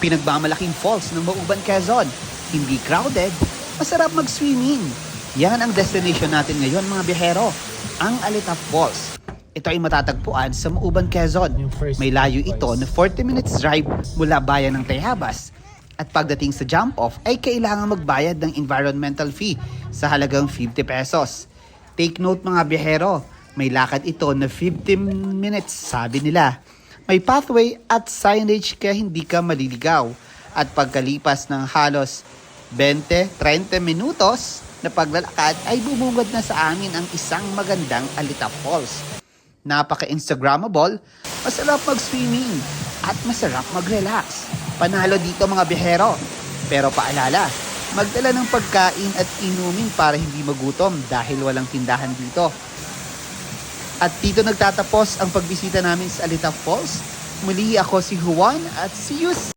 Pinagmamalaking falls ng Mauban, Quezon. Hindi crowded, masarap mag-swimming. Yan ang destination natin ngayon mga biyahero, ang Alitap Falls. Ito ay matatagpuan sa Mauban, Quezon. May layo ito na 40 minutes drive mula bayan ng Tayabas. At pagdating sa jump-off ay kailangan magbayad ng environmental fee sa halagang 50 pesos. Take note mga biyahero, may lakad ito na 15 minutes sabi nila. May pathway at signage kaya hindi ka maliligaw. At pagkalipas ng halos 20-30 minutos na paglalakad ay bumungad na sa amin ang isang magandang Alitap Falls. Napaka-Instagrammable, masarap mag-swimming at masarap mag-relax. Panalo dito mga biyahero. Pero paalala, magdala ng pagkain at inumin para hindi magutom dahil walang tindahan dito. At dito nagtatapos ang pagbisita namin sa Alitap Falls. Muli ako si Juan at see you